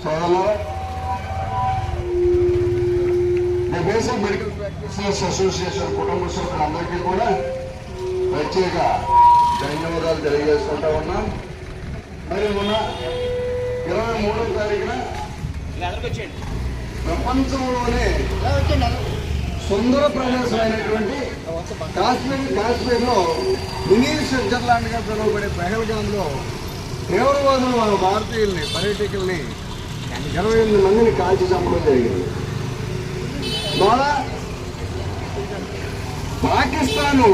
సోదరులు, basic medical practitioners association కుటుంబ సభ్యులందరికీ కూడా ప్రత్యేక ధన్యవాదాలు తెలియజేసుకుంటా ఉన్నాం. మరి మొన్న 23వ తారీఖున ప్రపంచంలోనే సుందర ప్రదేశమైనటువంటి కాశ్మీర్లో మినీ స్విట్జర్లాండ్ గా పిలువబడే పెహల్గాంలో తీవ్రవాదులు మన భారతీయుల్ని పర్యాటకుల్ని 28 మందిని కాల్చి చంపడం జరిగింది. ద్వారా పాకిస్తాను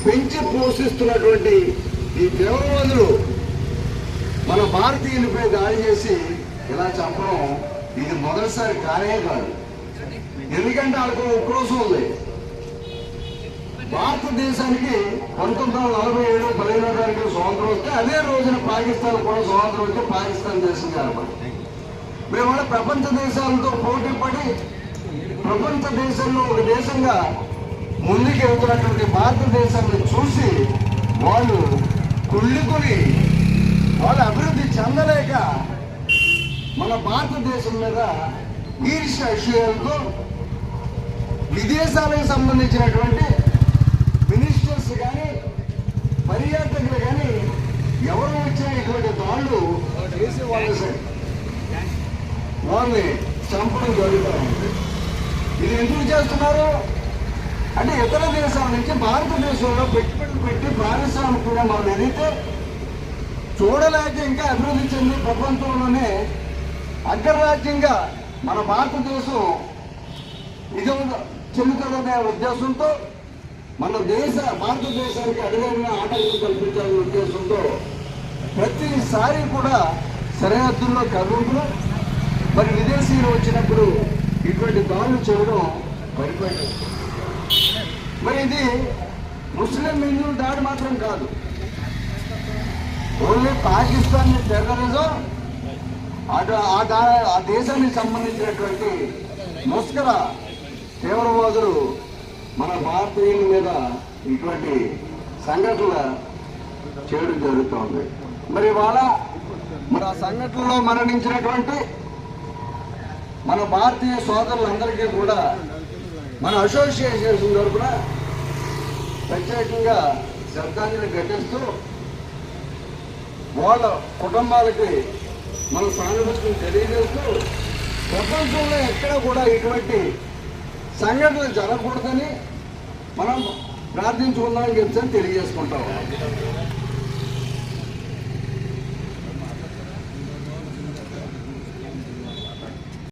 పెంచి పోషిస్తున్నటువంటి ఈ తీవ్రవాదులు మన భారతీయులపై దాడి చేసి ఇలా చంపడం ఇది మొదటిసారి కానే కాదు. ఎందుకంటే వాళ్ళకు ఉక్రోషం ఉంది. భారతదేశానికి 1947 15వ తారీఖు స్వాతంత్రం వస్తే అదే రోజున పాకిస్తాన్ కూడా స్వాతంత్రం వస్తే పాకిస్తాన్ దేశం ఏర్పడింది. మేము ప్రపంచ దేశాలతో పోటీ పడి ప్రపంచ దేశంలో ఒక దేశంగా ముందుకు వెళ్తున్నటువంటి భారతదేశాన్ని చూసి వాళ్ళు కుళ్ళుకొని వాళ్ళు అభివృద్ధి చెందలేక మన భారతదేశం మీద ఈర్ష్య అసూయలతో విదేశాలకు సంబంధించినటువంటి మినిస్టర్స్ కానీ పర్యాటకులు కానీ ఎవరు వచ్చినా ఇటువంటి దాడులు చేసి వాళ్ళని చంపడం జరుగుతూ ఉంది. ఇది ఎందుకు చేస్తున్నారు అంటే ఇతర దేశాల నుంచి భారతదేశంలో పెట్టుబడులు పెట్టి పారిశ్రామికంగా మనం ఏదైతే చూడలేక ఇంకా అభివృద్ధి చెంది ప్రపంచంలోనే అగ్రరాజ్యంగా మన భారతదేశం ఇది చెందుతుందనే ఉద్దేశంతో మన భారతదేశానికి అడుగైన ఆటంకం కల్పించాలనే ఉద్దేశంతో ప్రతిసారి కూడా సరిహద్దుల్లో కర్రూపులు మరి విదేశీయులు వచ్చినప్పుడు ఇటువంటి దాడులు చేయడం పరిపాటి. మరి ఇది ముస్లిం హిందువుల దాడి మాత్రం కాదు, ఓన్లీ పాకిస్తాన్ టెర్రరిజం ఆ దేశానికి సంబంధించినటువంటి ముస్కర తీవ్రవాదులు మన భారతీయుల మీద ఇటువంటి సంఘటనలు చేయడం జరుగుతుంది. మరి ఇవాళ మన సంఘటనలో మరణించినటువంటి మన భారతీయ సోదరులందరికీ కూడా మన అసోసియేషన్ తరఫున ప్రత్యేకంగా శ్రద్ధాంజలి ఘటిస్తూ వాళ్ళ కుటుంబాలకి మన సానుభూతిని తెలియజేస్తూ ప్రపంచంలో ఎక్కడ కూడా ఇటువంటి సంఘటనలు జరగకూడదని మనం ప్రార్థించుకుందామని చెప్పి తెలియజేసుకుంటాం.